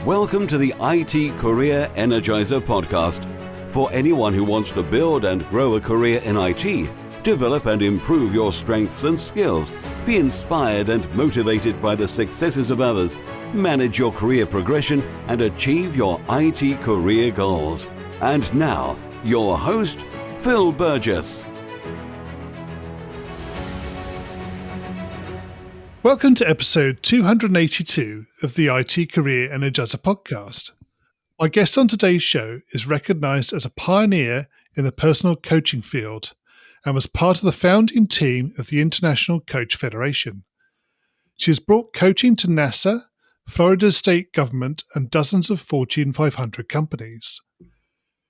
Welcome to the IT Career Energizer podcast. For anyone who wants to build and grow a career in IT, develop and improve your strengths and skills, be inspired and motivated by the successes of others, manage your career progression, and achieve your IT career goals. And now, your host, Phil Burgess. Welcome to episode 282 of the IT Career Energizer podcast. My guest on today's show is recognized as a pioneer in the personal coaching field and was part of the founding team of the International Coach Federation. She has brought coaching to NASA, Florida state government, and dozens of Fortune 500 companies.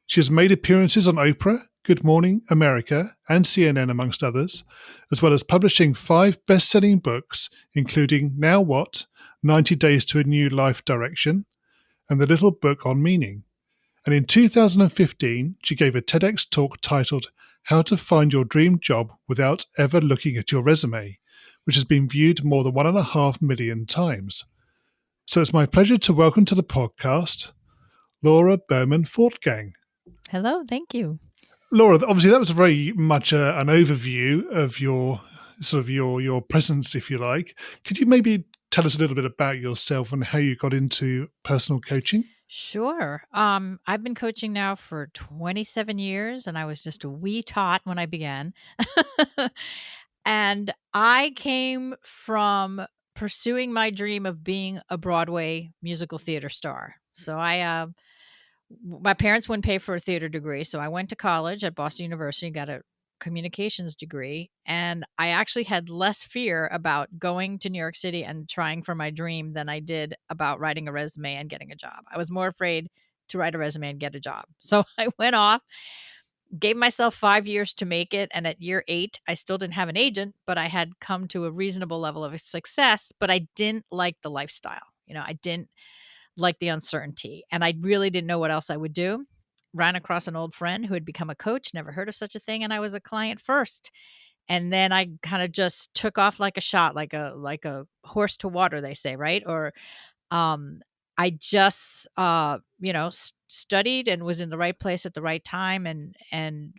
She has made appearances on Oprah, Good Morning America, and CNN, amongst others, as well as publishing 5 best-selling books, including Now What?, 90 Days to a New Life Direction, and The Little Book on Meaning. And in 2015, she gave a TEDx talk titled How to Find Your Dream Job Without Ever Looking at Your Resume, which has been viewed more than 1.5 million times. So it's my pleasure to welcome to the podcast, Laura Berman Fortgang. Hello, thank you. Laura, obviously that was very much an overview of your your presence, if you like. Could you maybe tell us a little bit about yourself and how you got into personal coaching? Sure. I've been coaching now for 27 years, and I was just a wee tot when I began. And I came from pursuing my dream of being a Broadway musical theater star. So my parents wouldn't pay for a theater degree, so I went to college at Boston University and got a communications degree, and I actually had less fear about going to New York City and trying for my dream than I did about writing a resume and getting a job. I was more afraid to write a resume and get a job. So I went off, gave myself 5 years to make it, and at year 8, I still didn't have an agent, but I had come to a reasonable level of success, but I didn't like the lifestyle. I didn't like the uncertainty, and I really didn't know what else I would do. Ran across an old friend who had become a coach, never heard of such a thing, and I was a client first. And then I kind of just took off like a shot, like a horse to water, they say, right? Or um, I just studied and was in the right place at the right time, and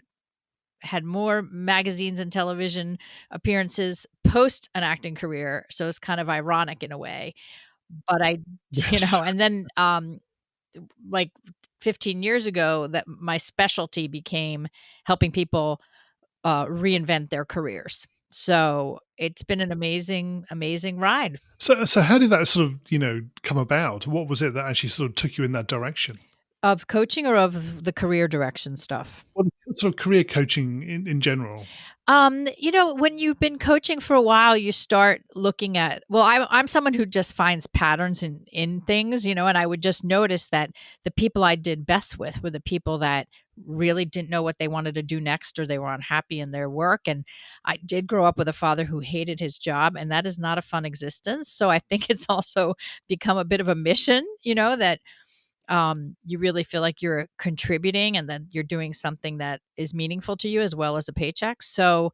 had more magazines and television appearances post an acting career. So it's kind of ironic in a way. But Yes. and then like 15 years ago, that my specialty became helping people reinvent their careers. So it's been an amazing, amazing ride. So how did that come about? What was it that actually sort of took you in that direction? Of coaching or of the career direction stuff? What sort of career coaching in general? When you've been coaching for a while, you start looking at, well, I'm someone who just finds patterns in things, and I would just notice that the people I did best with were the people that really didn't know what they wanted to do next, or they were unhappy in their work. And I did grow up with a father who hated his job, and that is not a fun existence. So I think it's also become a bit of a mission, that you really feel like you're contributing and that you're doing something that is meaningful to you as well as a paycheck. So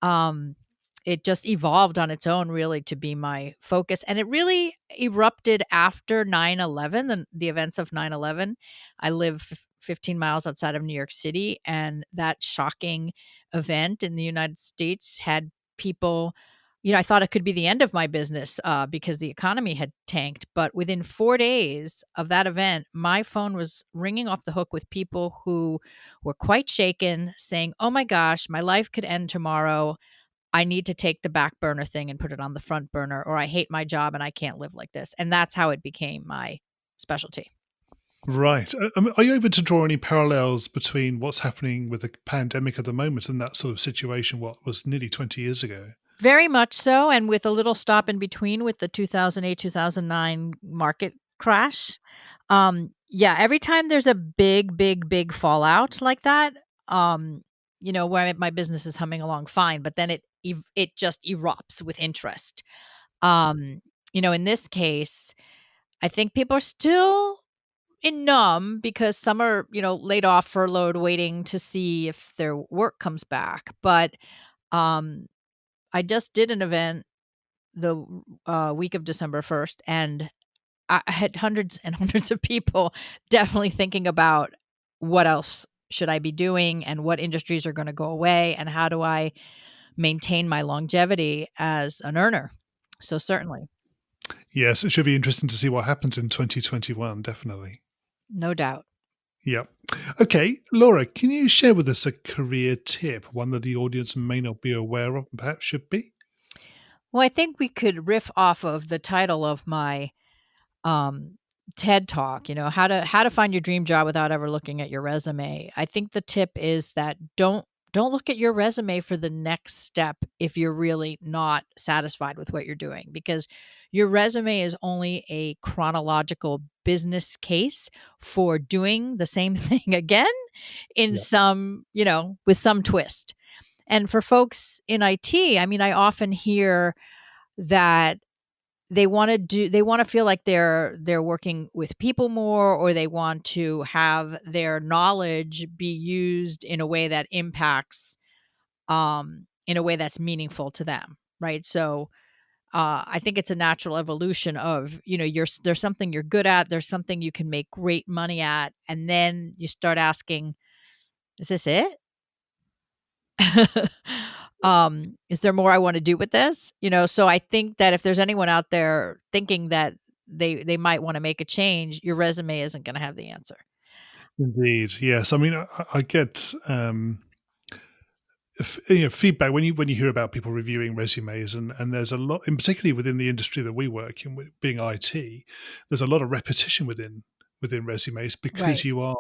um, it just evolved on its own, really, to be my focus. And it really erupted after 9/11, the events of 9/11. I live 15 miles outside of New York City, and that shocking event in the United States had people, I thought it could be the end of my business because the economy had tanked. But within 4 days of that event, my phone was ringing off the hook with people who were quite shaken, saying, "Oh my gosh, my life could end tomorrow. I need to take the back burner thing and put it on the front burner, or I hate my job and I can't live like this." And that's how it became my specialty. Right. Are you able to draw any parallels between what's happening with the pandemic at the moment and that sort of situation, what was nearly 20 years ago? Very much so, and with a little stop in between with the 2008, 2009 market crash. Yeah, every time there's a big, big, big fallout like that, where my business is humming along fine, but then it just erupts with interest. In this case, I think people are still in numb because some are, laid off, furloughed, waiting to see if their work comes back. But um I just did an event the week of December 1st, and I had hundreds and hundreds of people definitely thinking about what else should I be doing and what industries are going to go away and how do I maintain my longevity as an earner. So certainly, Yes, it should be interesting to see what happens in 2021, definitely. no doubt. Yep. Okay, Laura, can you share with us a career tip, one that the audience may not be aware of and perhaps should be? Well, I think we could riff off of the title of my um, TED talk, how to find your dream job without ever looking at your resume. I think the tip is that don't look at your resume for the next step if you're really not satisfied with what you're doing, because your resume is only a chronological business case for doing the same thing again in Yeah. some, with some twist. And for folks in IT, I mean, I often hear that they want to feel like they're working with people more, or they want to have their knowledge be used in a way that impacts, in a way that's meaningful to them, right? So I think it's a natural evolution of, there's something you're good at, there's something you can make great money at, and then you start asking, is this it? Is there more I want to do with this? So I think that if there's anyone out there thinking that they might want to make a change, your resume isn't going to have the answer. Indeed, yes. I mean, I get feedback when you hear about people reviewing resumes, and there's a lot, and particularly within the industry that we work in, being IT, there's a lot of repetition within resumes because Right. you are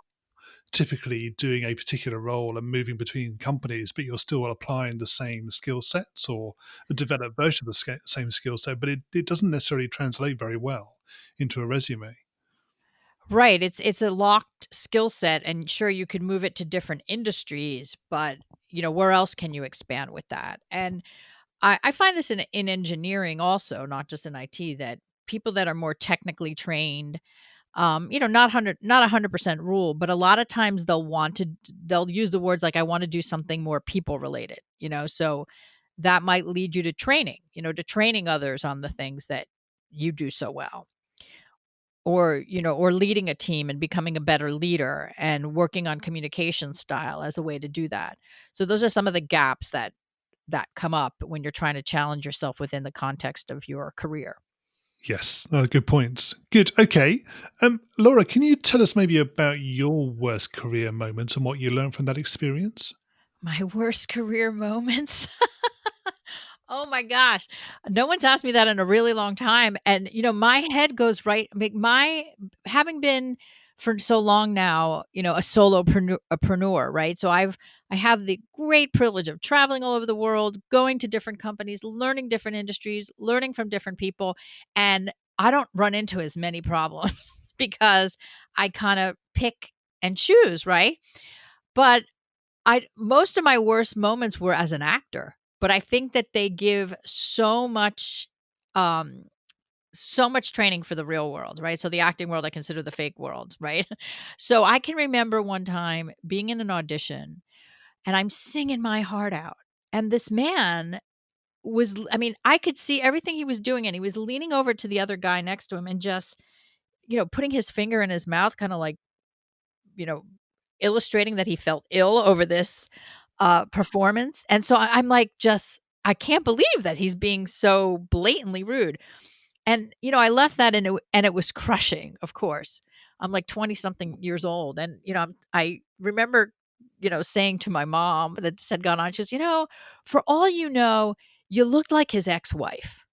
typically doing a particular role and moving between companies, but you're still applying the same skill sets or a developed version of the same skill set, but it doesn't necessarily translate very well into a resume. Right. It's a locked skill set, and sure you could move it to different industries, but where else can you expand with that? And I find this in engineering also, not just in IT, that people that are more technically trained, not 100% rule, but a lot of times they'll use the words like, I want to do something more people related, so that might lead you to training, to training others on the things that you do so well, or leading a team and becoming a better leader and working on communication style as a way to do that. So those are some of the gaps that come up when you're trying to challenge yourself within the context of your career. Yes, good points. Good. Okay. Laura, can you tell us maybe about your worst career moment and what you learned from that experience? My worst career moments. Oh my gosh. No one's asked me that in a really long time. And, my head goes right. I mean, having been for so long now, a solopreneur, right? So I have the great privilege of traveling all over the world, going to different companies, learning different industries, learning from different people. And I don't run into as many problems because I kind of pick and choose, right? But I most of my worst moments were as an actor, but I think that they give um, so much training for the real world, right? So the acting world, I consider the fake world, right? So I can remember one time being in an audition and I'm singing my heart out. And this man I mean, I could see everything he was doing, and he was leaning over to the other guy next to him and just, putting his finger in his mouth, kind of like, you know, illustrating that he felt ill over this performance. And so I'm like, just, I can't believe that he's being so blatantly rude. And, I left that and it was crushing, of course. I'm like 20 something years old. And, I remember, saying to my mom that this had gone on, she goes, for all you know, you looked like his ex wife.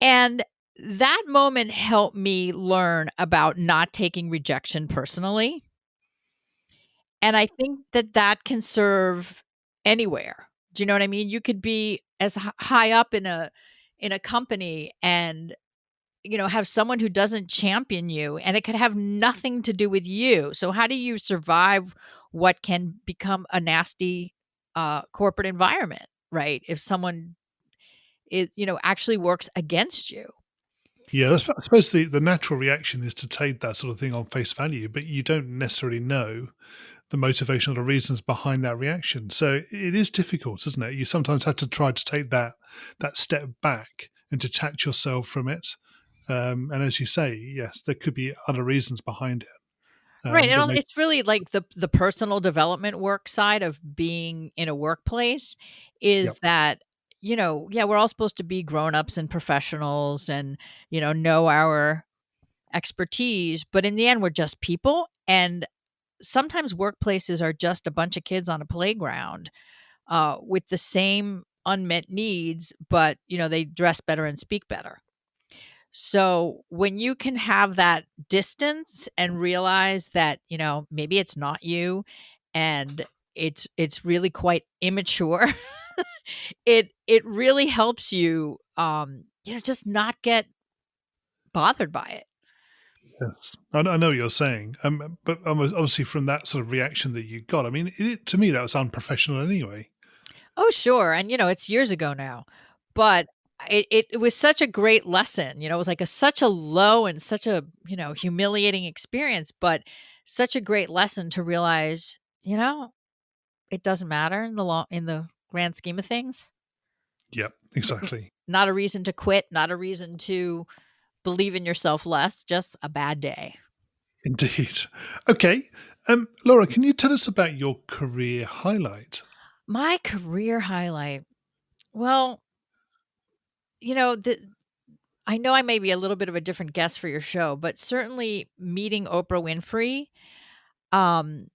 And that moment helped me learn about not taking rejection personally. And I think that can serve anywhere. Do you know what I mean? You could be as high up in a company and, have someone who doesn't champion you, and it could have nothing to do with you. So how do you survive what can become a nasty, corporate environment, right? If someone actually works against you. Yeah, I suppose the natural reaction is to take that sort of thing on face value, but you don't necessarily know the motivation or the reasons behind that reaction. So it is difficult, isn't it? You sometimes have to try to take that step back and detach yourself from it. And as you say, yes, there could be other reasons behind it. Right, and But also maybe, it's really like the personal development work side of being in a workplace is yep, that, yeah, we're all supposed to be grown-ups and professionals and, know our expertise, but in the end, we're just people, and sometimes workplaces are just a bunch of kids on a playground, with the same unmet needs, but, they dress better and speak better. So when you can have that distance and realize that, maybe it's not you and it's really quite immature, it really helps you just not get bothered by it. yes, I know what you're saying. But obviously from that sort of reaction that you got, I mean, to me that was unprofessional anyway. Oh, sure. And it's years ago now. But it was such a great lesson. It was like such a low and such a, humiliating experience, but such a great lesson to realize, it doesn't matter in the grand scheme of things. Yep, It's exactly. not a reason to quit, not a reason to believe in yourself less, just a bad day. Indeed. Okay. Laura, can you tell us about your career highlight? My career highlight. Well, you know, the I know I may be a little bit of a different guest for your show, but certainly meeting Oprah Winfrey um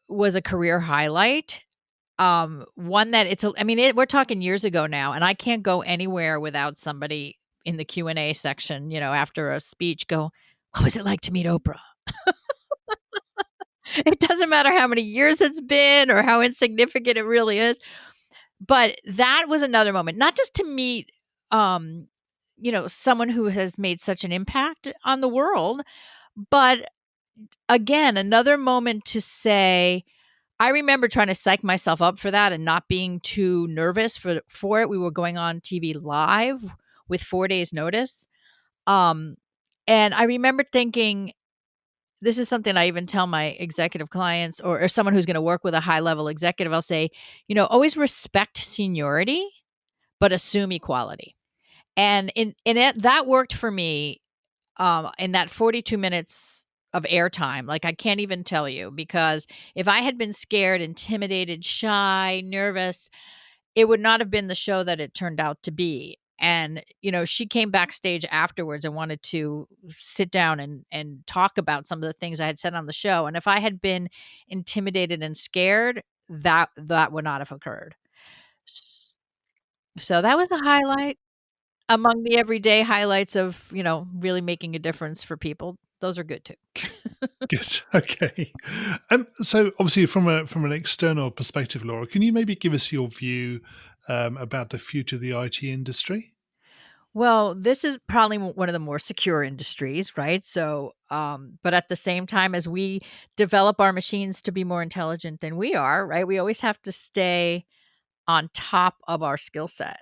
was a career highlight. One that we're talking years ago now, and I can't go anywhere without somebody in the Q&A section, after a speech go, "What was it like to meet Oprah?" It doesn't matter how many years it's been or how insignificant it really is. But that was another moment, not just to meet, someone who has made such an impact on the world, but again, another moment to say, I remember trying to psych myself up for that and not being too nervous for it. We were going on TV live with 4 days notice. Um, and I remember thinking, this is something I even tell my executive clients or someone who's going to work with a high level executive. I'll say, always respect seniority, but assume equality. And that worked for me in that 42 minutes of airtime. Like, I can't even tell you, because if I had been scared, intimidated, shy, nervous, it would not have been the show that it turned out to be. And, she came backstage afterwards and wanted to sit down and talk about some of the things I had said on the show. And if I had been intimidated and scared, that would not have occurred. S- So that was a highlight among the everyday highlights of, really making a difference for people. Those are good too. Good. Okay. So obviously from an external perspective, Laura, can you maybe give us your view about the future of the IT industry? Well, this is probably one of the more secure industries, right? So, but at the same time, as we develop our machines to be more intelligent than we are, right? We always have to stay on top of our skill set.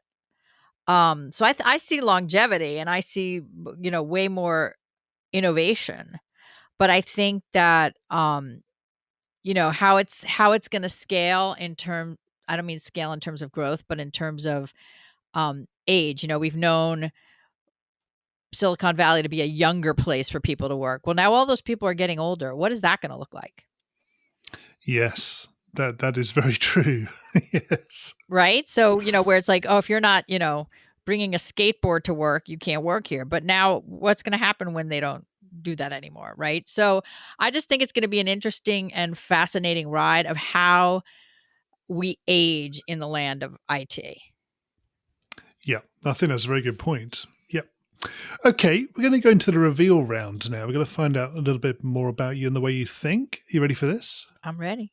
So I see longevity and I see, way more innovation, but I think that, how it's going to scale in term. I don't mean scale in terms of growth, but in terms of age. We've known Silicon Valley to be a younger place for people to work. Well, now all those people are getting older. What is that going to look like? Yes, that is very true. Yes. Right? So, where it's like, oh, if you're not, bringing a skateboard to work, you can't work here. But now what's going to happen when they don't do that anymore, right? So, I just think it's going to be an interesting and fascinating ride of how we age in the land of IT. Yeah, I think that's a very good point. Yep. Okay, we're going to go into the reveal round now. We're going to find out a little bit more about you and the way you think. You ready for this? I'm ready.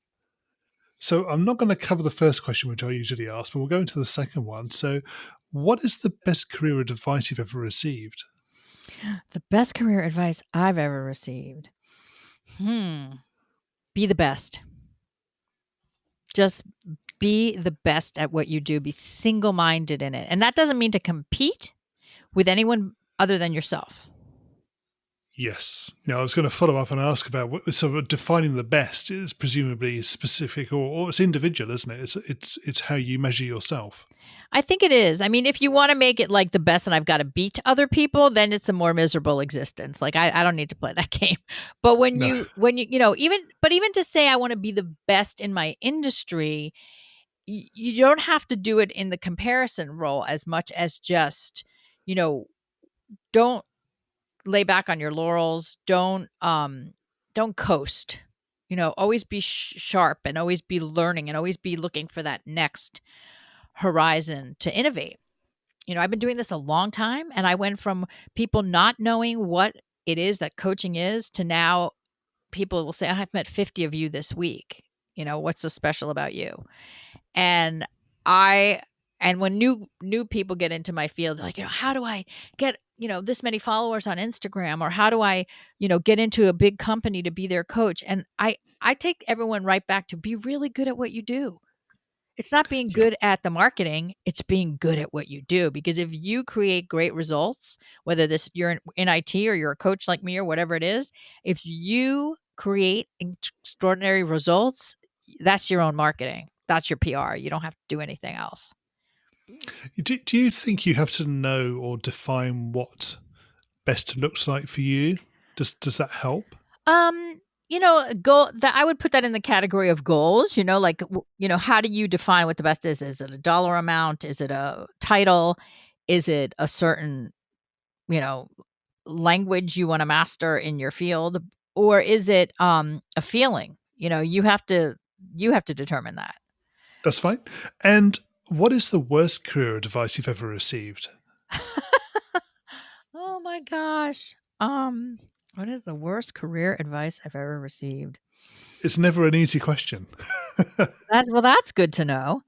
So I'm not going to cover the first question, which I usually ask, but we'll go into the second one. So, what is the best career advice you've ever received? The best career advice I've ever received. Hmm. Be the best. Just be the best at what you do. Be single-minded in it. And that doesn't mean to compete with anyone other than yourself. Yes. Now, I was going to follow up and ask about so defining the best is presumably specific or it's individual, isn't it? It's how you measure yourself. I think it is. I mean, if you want to make it like the best and I've got to beat other people, then it's a more miserable existence. Like I don't need to play that game. But No. even to say I want to be the best in my industry, you don't have to do it in the comparison role as much as just, you know, don't lay back on your laurels. Don't coast. Always be sharp and always be learning and always be looking for that next horizon to innovate. I've been doing this a long time, and I went from people not knowing what it is that coaching is to now people will say, I've met 50 of you this week. What's so special about you? And I and when new people get into my field, like, how do I get, this many followers on Instagram, or how do I, get into a big company to be their coach? And I take everyone right back to be really good at what you do. It's not being Yeah. good at the marketing, it's being good at what you do. Because if you create great results, whether you're in IT or you're a coach like me or whatever it is, if you create extraordinary results, that's your own marketing. That's your PR. You don't have to do anything else. Do you think you have to know or define what best looks like for you? Does that help? Goal that I would put that in the category of goals, like, how do you define what the best is? Is it a dollar amount? Is it a title? Is it a certain, you know, language you want to master in your field? Or is it a feeling? You have to determine that. That's fine. And what is the worst career advice you've ever received? Oh my gosh. What is the worst career advice I've ever received? It's never an easy question. That's good to know.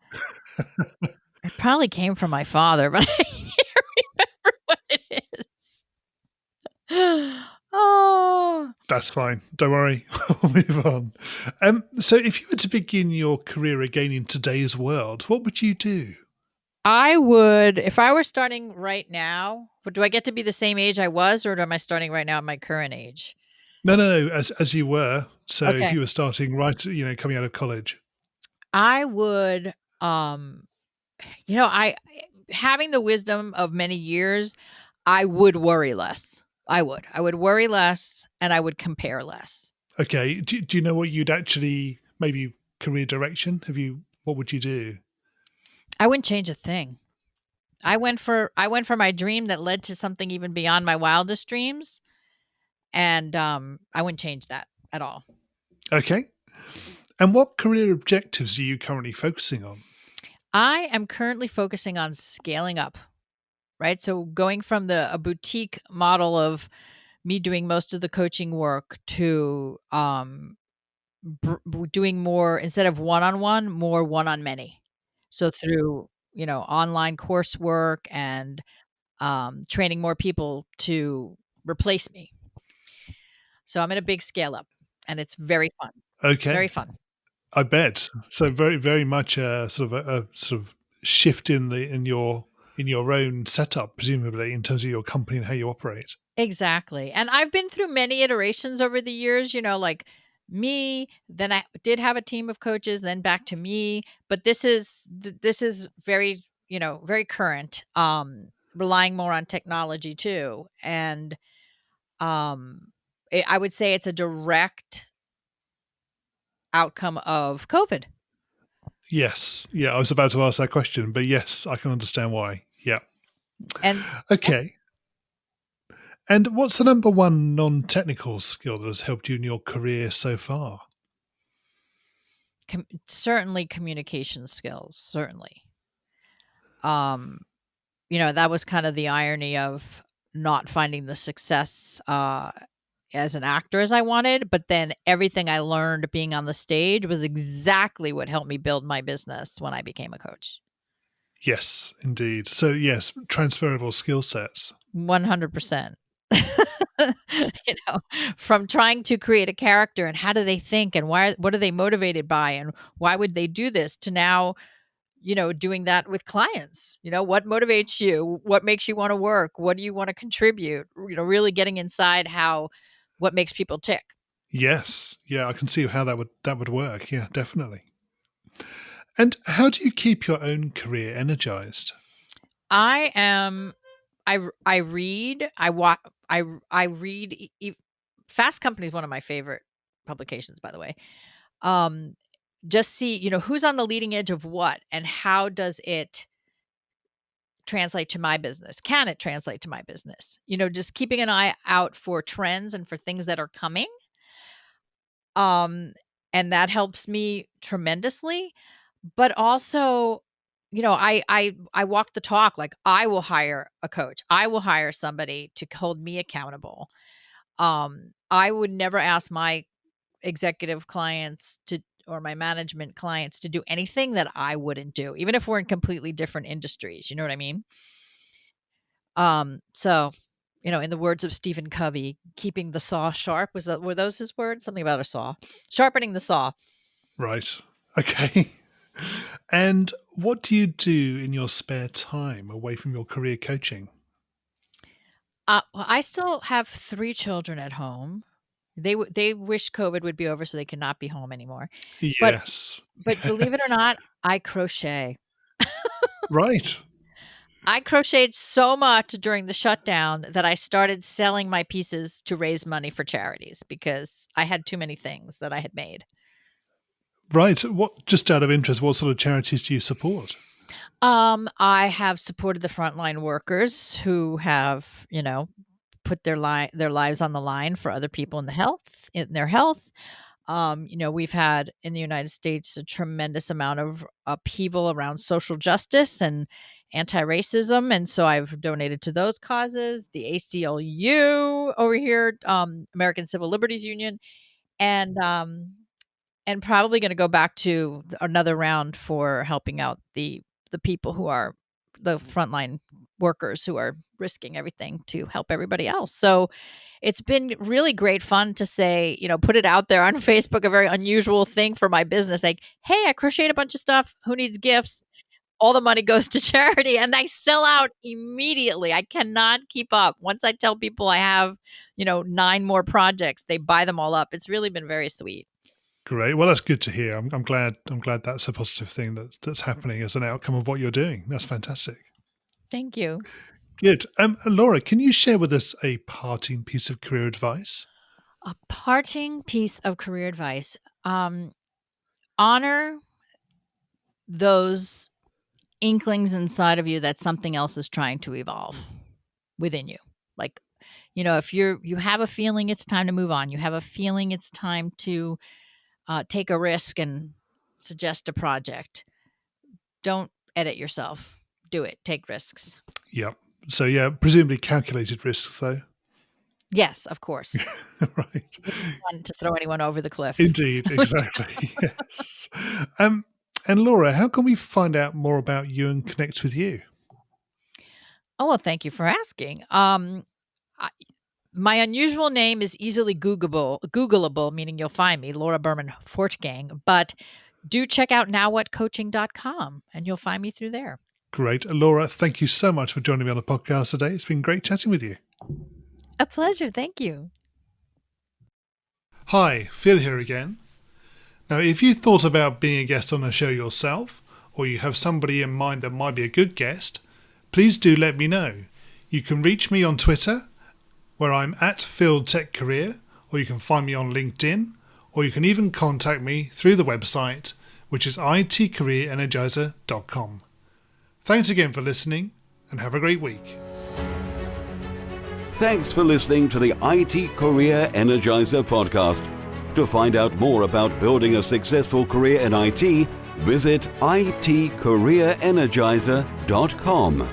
It probably came from my father, but I can't remember what it is. Oh, That's fine. Don't worry. We'll move on. So if you were to begin your career again in today's world, what would you do? I would, if I were starting right now, but do I get to be the same age I was, or am I starting right now at my current age? No. As you were. So if Okay. you were starting right, coming out of college. I would, I having the wisdom of many years, I would worry less. I would worry less and I would compare less. Okay. Do you know what you'd actually maybe career direction? What would you do? I wouldn't change a thing. I went for my dream that led to something even beyond my wildest dreams, and I wouldn't change that at all. Okay. And what career objectives are you currently focusing on? I am currently focusing on scaling up, right? So going from a boutique model of me doing most of the coaching work to doing more, instead of one-on-one, more one-on-many. So through, online coursework and training more people to replace me. So I'm in a big scale up, and it's very fun. Very Okay. fun. I bet. So very, very much a sort of a sort of shift in your own setup, presumably, in terms of your company and how you operate. Exactly. And I've been through many iterations over the years, like me, then I did have a team of coaches, then back to me, but this is very, very current, relying more on technology too. And I would say it's a direct outcome of COVID. Yes. Yeah, I was about to ask that question, but yes, I can understand why. Yeah. And Okay. And what's the number one non-technical skill that has helped you in your career so far? certainly communication skills, certainly. Um, that was kind of the irony of not finding the success as an actor as I wanted, but then everything I learned being on the stage was exactly what helped me build my business when I became a coach. Yes, indeed. So yes, transferable skill sets. 100%. you know, from trying to create a character and how do they think and what are they motivated by and why would they do this, to now, doing that with clients. What motivates you? What makes you want to work? What do you want to contribute? Really getting inside what makes people tick. Yes. Yeah, I can see how that would work. Yeah, definitely. And how do you keep your own career energized? I read. I read. Fast Company is one of my favorite publications, by the way. Just see, who's on the leading edge of what, and how does it translate to my business? Can it translate to my business? Just keeping an eye out for trends and for things that are coming. And that helps me tremendously. But also, I walk the talk. Like, I will hire a coach. I will hire somebody to hold me accountable. I would never ask my executive clients or my management clients to do anything that I wouldn't do, even if we're in completely different industries. You know what I mean? So, in the words of Stephen Covey, keeping the saw sharp, were those his words? Something about a saw, sharpening the saw. Right. Okay. And what do you do in your spare time away from your career coaching? Well, I still have 3 children at home. They wish COVID would be over so they could not be home anymore. But Yes. believe it or not, I crochet. Right. I crocheted so much during the shutdown that I started selling my pieces to raise money for charities because I had too many things that I had made. Right. Just out of interest, what sort of charities do you support? I have supported the frontline workers who have, put their lives on the line for other people in their health. We've had in the United States a tremendous amount of upheaval around social justice and anti-racism, and so I've donated to those causes. The ACLU over here, American Civil Liberties Union, and probably going to go back to another round for helping out the people who are the frontline workers who are risking everything to help everybody else. So it's been really great fun to say, put it out there on Facebook, a very unusual thing for my business. Like, hey, I crocheted a bunch of stuff. Who needs gifts? All the money goes to charity, and I sell out immediately. I cannot keep up. Once I tell people I have, 9 more projects, they buy them all up. It's really been very sweet. Great. Well, that's good to hear. I'm glad that's a positive thing that's happening as an outcome of what you're doing. That's fantastic. Thank you. Good. Laura, can you share with us a parting piece of career advice? A parting piece of career advice. Honor those inklings inside of you that something else is trying to evolve within you. Like, if you have a feeling it's time to move on, you have a feeling it's time to take a risk and suggest a project. Don't edit yourself. Do it. Take risks. Yep. So, yeah, presumably calculated risks, though. Yes, of course. Right. You don't want to throw anyone over the cliff. Indeed. Exactly. Yes. And Laura, how can we find out more about you and connect with you? Oh, well, thank you for asking. My unusual name is easily Googleable, meaning you'll find me, Laura Berman Fortgang. But do check out nowwhatcoaching.com, and you'll find me through there. Great. Laura, thank you so much for joining me on the podcast today. It's been great chatting with you. A pleasure. Thank you. Hi, Phil here again. Now, if you thought about being a guest on the show yourself, or you have somebody in mind that might be a good guest, please do let me know. You can reach me on Twitter, where I'm at PhilTechCareer, or you can find me on LinkedIn, or you can even contact me through the website, which is itcareerenergizer.com. Thanks again for listening, and have a great week. Thanks for listening to the IT Career Energizer podcast. To find out more about building a successful career in IT, visit itcareerenergizer.com.